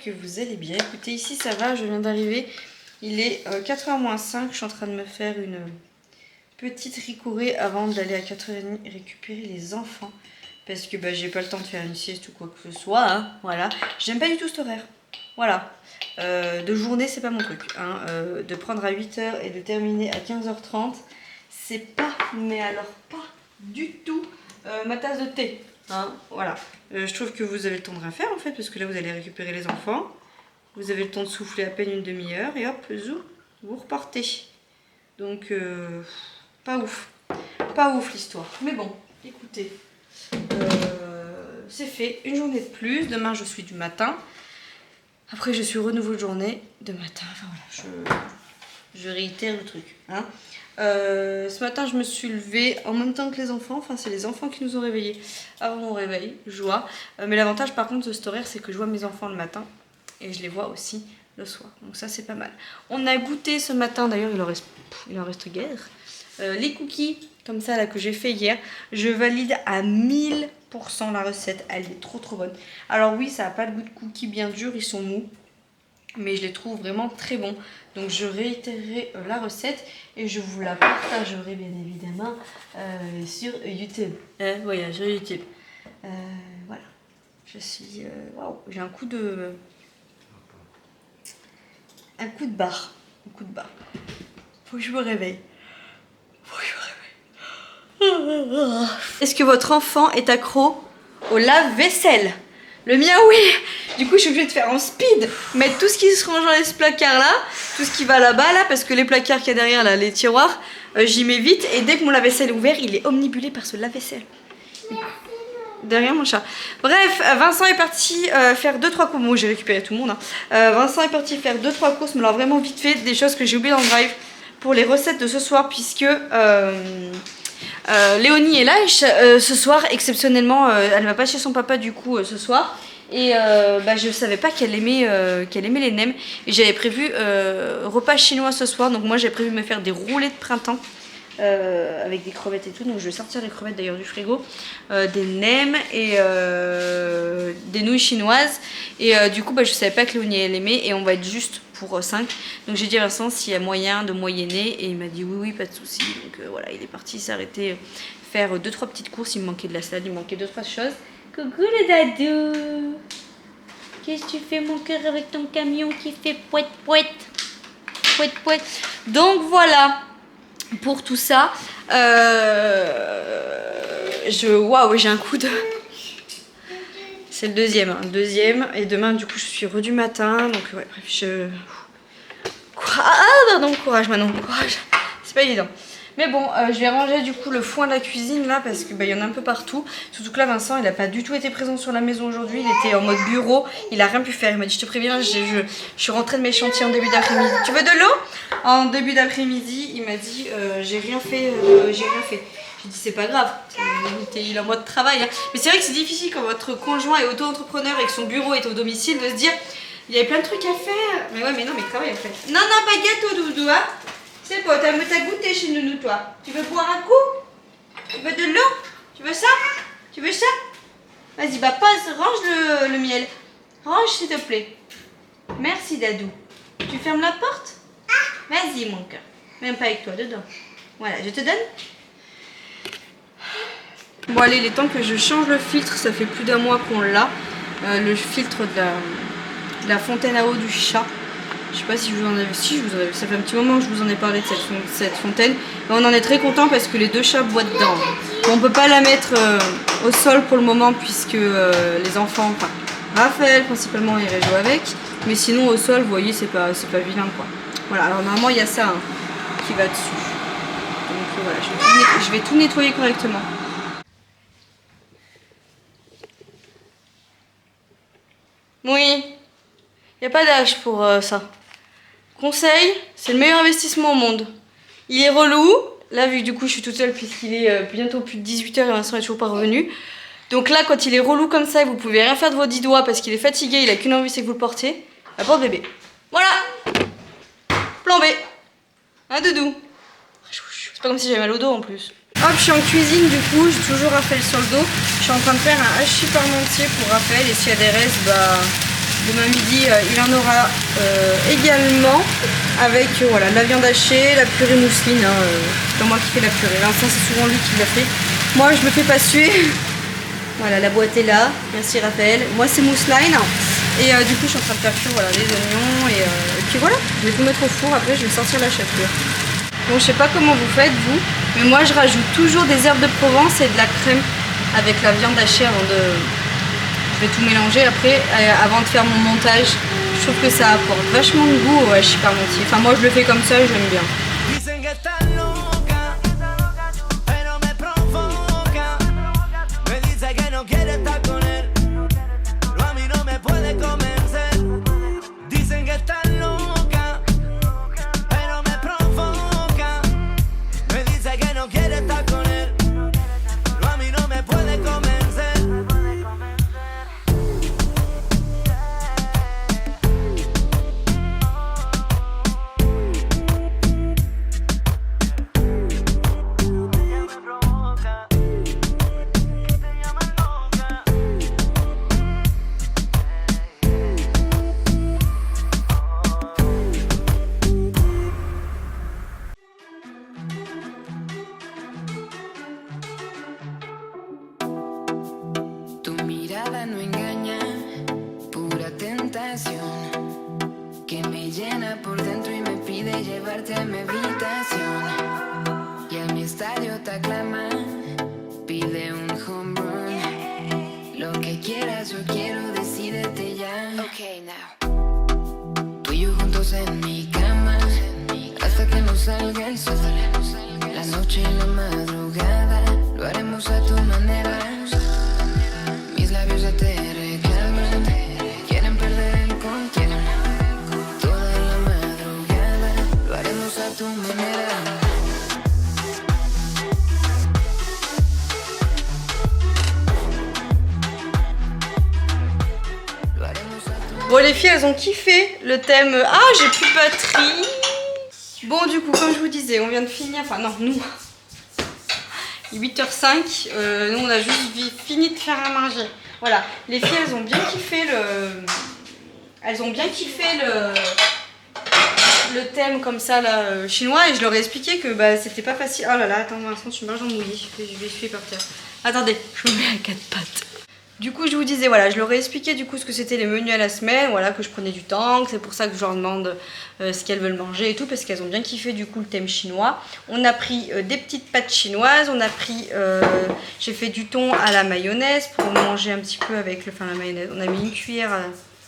que vous allez bien. Écoutez, ici ça va, je viens d'arriver. Il est 4h moins 5, je suis en train de me faire une petite ricourée avant d'aller à 4h30 récupérer les enfants. Parce que j'ai pas le temps de faire une sieste ou quoi que ce soit, hein, voilà. J'aime pas du tout cet horaire, voilà. De journée, c'est pas mon truc, hein. De prendre à 8h et de terminer à 15h30, c'est pas, mais alors pas du tout ma tasse de thé, hein, voilà. Je trouve que vous avez le temps de rien faire en fait, parce que là vous allez récupérer les enfants. Vous avez le temps de souffler à peine une demi-heure et hop, zou, vous repartez. Donc, pas ouf. Pas ouf l'histoire. Mais bon, écoutez, c'est fait. Une journée de plus. Demain, je suis du matin. Après, je suis renouveau de journée de matin. Enfin voilà, je réitère le truc. Hein. Ce matin, je me suis levée en même temps que les enfants. Enfin, c'est les enfants qui nous ont réveillés avant mon réveil. Joie. Mais l'avantage, par contre, de cet horaire, c'est que je vois mes enfants le matin. Et je les vois aussi le soir. Donc ça, c'est pas mal. On a goûté ce matin, d'ailleurs, il en reste guère. Les cookies, comme ça, là, que j'ai fait hier. Je valide à 1000% la recette. Elle est trop bonne. Alors oui, ça n'a pas le goût de cookies bien durs, ils sont mous. Mais je les trouve vraiment très bons. Donc je réitérerai la recette et je vous la partagerai bien évidemment sur YouTube. Voilà, sur YouTube. Voilà. Je suis... Waouh, j'ai un coup de... Un coup de barre. Faut que je me réveille. Est-ce que votre enfant est accro au lave-vaisselle? Le mien, oui. Du coup, je suis obligée de faire en speed. Mettre tout ce qui se range dans ce placard-là. Tout ce qui va là-bas, là. Parce que les placards qu'il y a derrière, là, les tiroirs, j'y mets vite. Et dès que mon lave-vaisselle est ouvert, il est omnibulé par ce lave-vaisselle. Derrière mon chat. Bref, Vincent est parti faire 2-3 courses. Moi, j'ai récupéré tout le monde. Hein. Vincent est parti faire 2-3 courses, mais alors vraiment vite fait, des choses que j'ai oubliées dans le drive pour les recettes de ce soir, puisque Léonie est là et ce soir, exceptionnellement, elle va pas chez son papa du coup ce soir. Et je savais pas qu'elle aimait les nems. Et j'avais prévu repas chinois ce soir, donc moi j'ai prévu me faire des roulés de printemps. Avec des crevettes et tout, donc je vais sortir les crevettes d'ailleurs du frigo, des nems et des nouilles chinoises et du coup je savais pas que Léonie elle aimait et on va être juste pour 5, donc j'ai dit à Vincent s'il y a moyen de moyenner et il m'a dit oui pas de souci, donc voilà il est parti s'arrêter faire 2-3 petites courses, il me manquait de la salade, il me manquait 2-3 choses. Coucou le dadou, qu'est-ce que tu fais mon cœur avec ton camion qui fait pouet pouet pouet pouet, donc voilà pour tout ça. Waouh, j'ai un coup de... C'est le deuxième, hein, et demain du coup je suis du matin, donc ouais, bref, pardon, courage Manon, courage, c'est pas évident. Mais bon, je vais ranger du coup le foin de la cuisine là parce que il y en a un peu partout. Surtout que là Vincent il a pas du tout été présent sur la maison aujourd'hui, il était en mode bureau, il a rien pu faire. Il m'a dit je te préviens, je suis rentrée de mes chantiers en début d'après-midi. Tu veux de l'eau? En début d'après-midi, il m'a dit j'ai rien fait. J'ai dit c'est pas grave, il est en mode travail. Hein. Mais c'est vrai que c'est difficile quand votre conjoint est auto-entrepreneur et que son bureau est au domicile de se dire il y avait plein de trucs à faire. Mais ouais mais non mais travaille en fait. Non pas gâteau doudou hein. C'est bon, t'as goûté chez Nounou, toi. Tu veux boire un coup? Tu veux de l'eau? Tu veux ça? Tu veux ça? Vas-y, pose, range le miel. Range, s'il te plaît. Merci, Dadou. Tu fermes la porte? Vas-y, mon cœur. Même pas avec toi, dedans. Voilà, je te donne. Bon, allez, il est temps que je change le filtre. Ça fait plus d'un mois qu'on l'a. Le filtre de la fontaine à eau du chat. Je sais pas si je vous en avais... Si, je vous en avais... Ça fait un petit moment que je vous en ai parlé de cette fontaine. Et on en est très content parce que les deux chats boivent dedans. On peut pas la mettre au sol pour le moment puisque les enfants... Enfin, Raphaël principalement irait jouer avec. Mais sinon au sol, vous voyez, c'est pas vilain quoi. Voilà, alors normalement il y a ça hein, qui va dessus. Donc voilà, je vais tout nettoyer correctement. Oui, il n'y a pas d'âge pour ça. Conseil, c'est le meilleur investissement au monde. Il est relou. Là, vu que du coup je suis toute seule puisqu'il est bientôt plus de 18h et Vincent est toujours pas revenu. Donc là, quand il est relou comme ça et vous pouvez rien faire de vos 10 doigts parce qu'il est fatigué, il a qu'une envie, c'est que vous le portez, la porte bébé. Voilà. Plan B. Un doudou. C'est pas comme si j'avais mal au dos en plus. Hop, je suis en cuisine du coup, j'ai toujours Raphaël sur le dos. Je suis en train de faire un hachis parmentier pour Raphaël et s'il y a des restes, Demain midi, il en aura également avec voilà, la viande hachée, la purée mousseline. Hein, c'est pas moi qui fais la purée. Vincent, c'est souvent lui qui l'a fait. Moi, je me fais pas suer. Voilà, la boîte est là. Merci Raphaël. Moi, c'est mousseline. Et du coup, je suis en train de faire cuire voilà, les oignons. Et puis voilà, je vais tout mettre au four. Après, je vais sortir la chapelure. Bon, je sais pas comment vous faites, vous. Mais moi, je rajoute toujours des herbes de Provence et de la crème avec la viande hachée avant de... Je vais tout mélanger après, avant de faire mon montage. Je trouve que ça apporte vachement de goût au hachis parmentier. Enfin, moi, je le fais comme ça et j'aime bien. No engaña, pura tentación que me llena por dentro y me pide llevarte a mi habitación. Y a mi estadio te aclama, pide un home run. Lo que quieras yo quiero, decídete ya. Okay, now. Tú y yo juntos en mi cama, hasta que nos salga el sol. La noche y la madrugada, lo haremos a tu manera. Mis labios ya te reclaman, quieren perder el control. Toda la madrugada, lo haremos a tu manera. Bon, les filles, elles ont kiffé le thème. Ah, j'ai plus de batterie. Bon, du coup, comme je vous disais, on vient de finir. Enfin, non, nous. Il est 8h05. Nous, on a juste fini de faire à manger. Voilà. Les filles, elles ont bien kiffé le thème comme ça, là, chinois. Et je leur ai expliqué que bah, c'était pas facile. Oh là là, attends, Vincent, tu marches en mouillé. Je vais essuyer par terre. Attendez, je me mets à 4 pattes. Du coup, je vous disais, voilà, je leur ai expliqué du coup ce que c'était les menus à la semaine, voilà, que je prenais du temps, que c'est pour ça que je leur demande ce qu'elles veulent manger et tout, parce qu'elles ont bien kiffé du coup le thème chinois. On a pris des petites pâtes chinoises, on a pris, j'ai fait du thon à la mayonnaise pour manger un petit peu avec la mayonnaise. On a mis une cuillère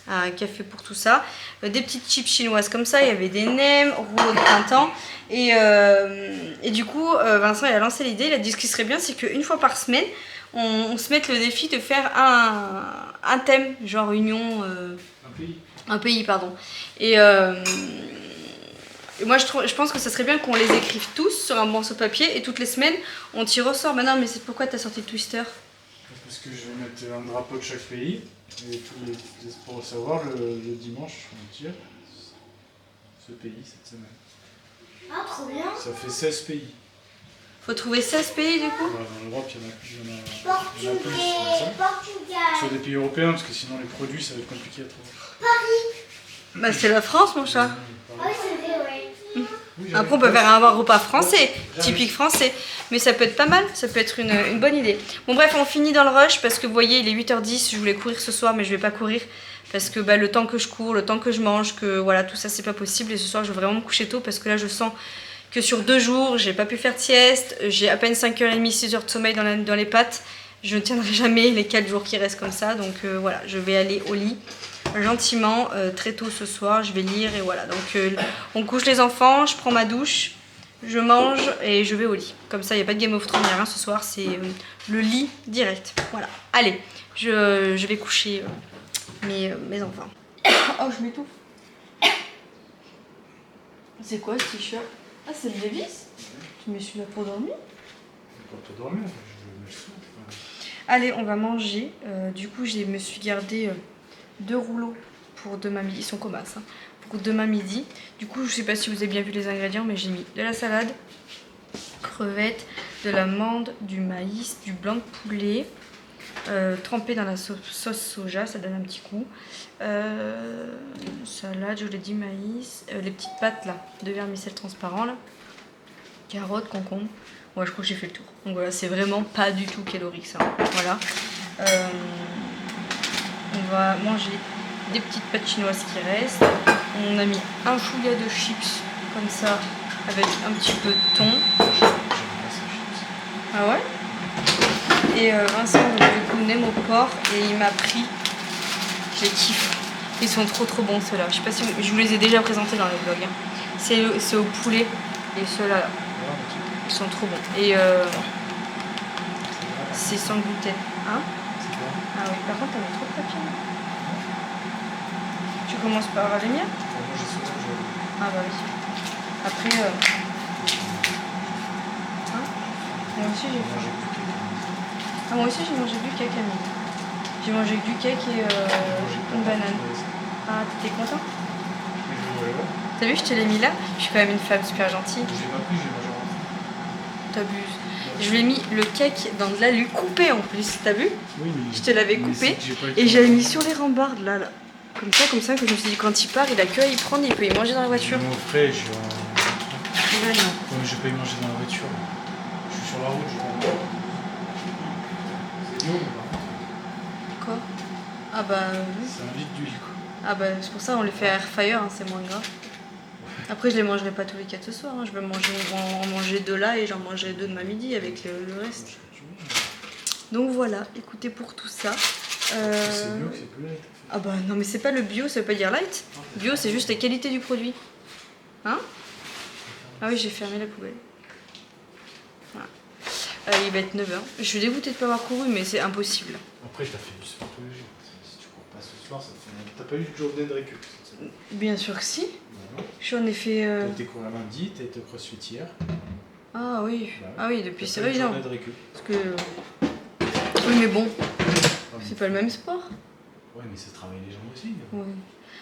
à café pour tout ça. Des petites chips chinoises comme ça, il y avait des nems, rouleaux de printemps. Et du coup, Vincent il a lancé l'idée, il a dit ce qui serait bien, c'est qu'une fois par semaine, on se mette le défi de faire un thème, genre union... Un pays, pardon. Et moi, je pense que ça serait bien qu'on les écrive tous sur un morceau de papier et toutes les semaines, on t'y ressort. Bah non, mais c'est pourquoi t'as sorti le Twister? Parce que je vais mettre un drapeau de chaque pays. Et pour savoir, le dimanche, on tire ce pays cette semaine. Ah, trop bien. Ça fait 16 pays. Faut trouver 16 pays du coup. Ouais, dans l'Europe, il y en a plus. Portugal. Sur des pays européens, parce que sinon les produits, ça va être compliqué à trouver. Paris. Bah c'est la France, mon chat. Ah oui, c'est vrai, ouais. Oui, Après, on peut faire un repas français, typique français. Mais ça peut être pas mal, ça peut être une bonne idée. Bon bref, on finit dans le rush parce que vous voyez, il est 8h10. Je voulais courir ce soir, mais je vais pas courir. Parce que bah, le temps que je cours, le temps que je mange, que voilà, tout ça, c'est pas possible. Et ce soir, je vais vraiment me coucher tôt parce que là, je sens que sur 2 jours, j'ai pas pu faire de sieste. J'ai à peine 5h30, 6h de sommeil dans les pattes. Je ne tiendrai jamais les 4 jours qui restent comme ça. Donc voilà, je vais aller au lit gentiment très tôt ce soir. Je vais lire et voilà. Donc on couche les enfants, je prends ma douche, je mange et je vais au lit. Comme ça, il n'y a pas de Game of Thrones, il n'y a rien ce soir. C'est le lit direct. Voilà. Allez, je vais coucher mes enfants. Oh, je m'étouffe. C'est quoi ce t-shirt? Ah, c'est le Levi's? Tu mets celui-là pour dormir? Pour te dormir, je me souffle. Allez, on va manger. Du coup, je me suis gardé 2 rouleaux pour demain midi. Ils sont comme ça, hein, pour demain midi. Du coup, je sais pas si vous avez bien vu les ingrédients, mais j'ai mis de la salade, crevettes, de l'amande, du maïs, du blanc de poulet, trempé dans la sauce soja, ça donne un petit goût. Salade, je l'ai dit, maïs. Les petites pâtes là, de vermicelle transparent là. Carottes, concombre. Ouais, je crois que j'ai fait le tour. Donc voilà, c'est vraiment pas du tout calorique ça. Voilà. On va manger des petites pâtes chinoises qui restent. On a mis un chouïa de chips comme ça avec un petit peu de thon. Ah ouais? Et Vincent du coup n'aime au porc et il m'a pris. Je les kiffe. Ils sont trop bons ceux-là. Je sais pas si je vous les ai déjà présentés dans le vlog. Hein. C'est au poulet et ceux-là. Ils sont trop bons. Et c'est sans gluten. Hein? Ah oui, par contre, t'as mis trop de papier. Tu commences par les miens? Ah bah oui. Après, hein? Moi aussi, j'ai faim. Ah, moi aussi, j'ai mangé du cake à midi. J'ai mangé du cake et une banane. Ah, t'étais content? T'as vu, je te l'ai mis là. Je suis quand même une femme super gentille. J'ai pas pris, j'ai mangé en T'abuses. Je lui ai mis le cake dans de l'alu coupé en plus, t'as vu? Oui, mais Je te l'avais coupé et j'avais mis sur les rambardes là. Comme ça que je me suis dit quand il part, il a que à y prendre, il peut y manger dans la voiture. Mon frère, je suis en... Ouais, non. Ouais, mais je vais pas y manger dans la voiture. Je suis sur la route, je vais... C'est bio ou pas? Quoi? Ah bah oui. C'est un litre d'huile quoi. Ah bah c'est pour ça on les fait air fryer, hein, c'est moins grave. Après je les mangerai pas tous les 4 ce soir, hein. Je vais en manger 2 là et j'en mangerai 2 demain midi avec le reste. Donc voilà, écoutez pour tout ça. C'est mieux que c'est plus light. Ah bah non mais c'est pas le bio, ça veut pas dire light. Bio c'est juste la qualité du produit. Hein? Ah oui j'ai fermé la poubelle. Voilà. Il va être 9h. Je suis dégoûtée de pas avoir couru mais c'est impossible. Après t'as fait du sport tous les jours. Si tu cours pas ce soir, ça te fait... T'as pas eu de journée de récup? Bien sûr que si. Non. J'en ai fait... T'as été courir lundi, t'as été crossfit hier. Ah oui, Bah ouais. ah oui depuis T'as c'est pas eu de évident. journée de récup. Parce que... Oui mais bon, c'est pas le même sport. Ouais, mais ça travaille les jambes aussi. Ouais.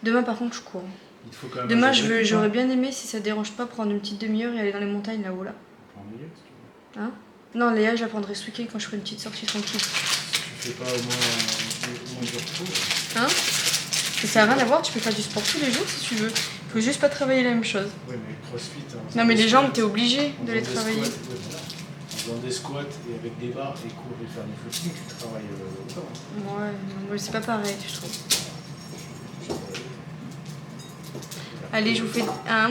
Demain par contre je cours. Il te faut quand même Demain un jour de récup, j'aurais hein. bien aimé si ça te dérange pas prendre une petite demi-heure et aller dans les montagnes là-haut là. On prend en milieu, si tu veux. Hein? Non Léa je la prendrai ce week-end quand je ferai une petite sortie tranquille. Tu fais pas au moins du repos. Hein? Et ça n'a rien à voir, tu peux faire du sport tous les jours si tu veux. Il faut juste pas travailler la même chose. Oui, mais crossfit. Hein, Non mais les jambes squats, t'es obligé en de les faisant des travailler. squats, ouais, voilà. En faisant des squats et avec des barres, des cours et faire du footing, tu travailles autant. Ouais, mais c'est pas pareil je trouve. Allez je vous fais un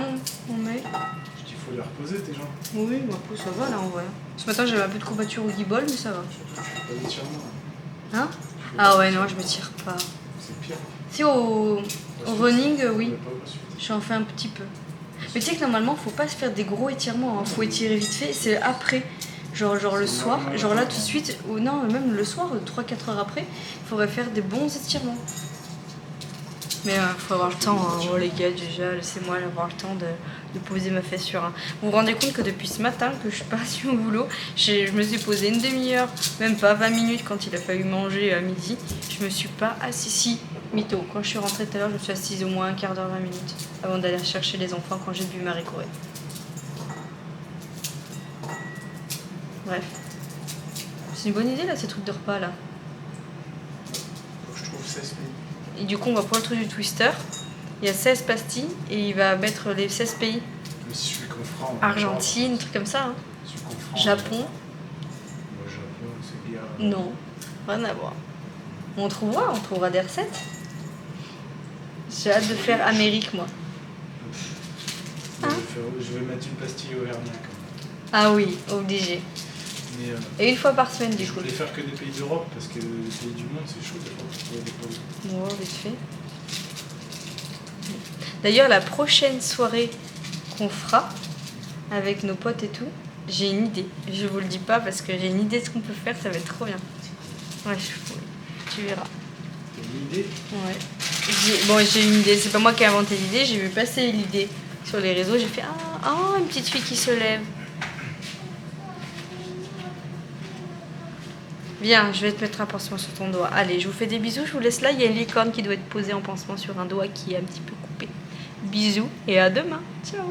mon mec. Je dis, il faut les reposer tes jambes. Oui, bah, ça va là en vrai. Ce matin j'avais un peu de courbature au guibol mais ça va. Tu fais pas d'étirement. Hein? Ah ouais non je me tire pas. C'est pire. Si au running oui, Mais pas au crossfit. j'en fais un petit peu. Mais tu sais que normalement faut pas se faire des gros étirements, hein. Faut étirer vite fait, c'est après. Genre le soir, genre là tout de suite, ou non même le soir, 3-4 heures après, il faudrait faire des bons étirements. Mais faut avoir le temps, hein. Oh les gars déjà, laissez-moi avoir le temps de poser ma fesse sur un. Vous vous rendez compte que depuis ce matin que je suis partie au boulot, je me suis posée une demi-heure, même pas 20 minutes quand il a fallu manger à midi, je me suis pas assise. Si, mytho, quand je suis rentrée tout à l'heure, je me suis assise au moins un quart d'heure, 20 minutes avant d'aller chercher les enfants quand j'ai bu Marie courir. Bref. C'est une bonne idée là ces trucs de repas là. Faut que je trouve 16 pays. Et du coup on va prendre le truc du Twister. Il y a 16 pastilles et il va mettre les 16 pays. Mais si celui qu'on fera, on va Argentine, trucs comme ça. Hein. Celui qu'on fera, Japon. Le Japon, c'est bien. Non, rien à voir. On trouvera des recettes. J'ai hâte de faire Amérique moi. Je vais mettre une pastille au hernia quand même. Ah oui, obligé. Mais, Et une fois par semaine du je coup. voulais faire que des pays d'Europe parce que les pays du monde c'est chaud des fois pour trouver des produits. Bon, vite fait. D'ailleurs, la prochaine soirée qu'on fera avec nos potes et tout, j'ai une idée. Je vous le dis pas parce que j'ai une idée de ce qu'on peut faire, ça va être trop bien. Ouais, tu verras. T'as une idée? Ouais. J'ai une idée, c'est pas moi qui ai inventé l'idée, j'ai vu passer l'idée sur les réseaux, j'ai fait une petite fille qui se lève. Viens, je vais te mettre un pansement sur ton doigt. Allez, je vous fais des bisous, je vous laisse là. Il y a une licorne qui doit être posée en pansement sur un doigt qui est un petit peu coupé. Bisous et à demain. Ciao.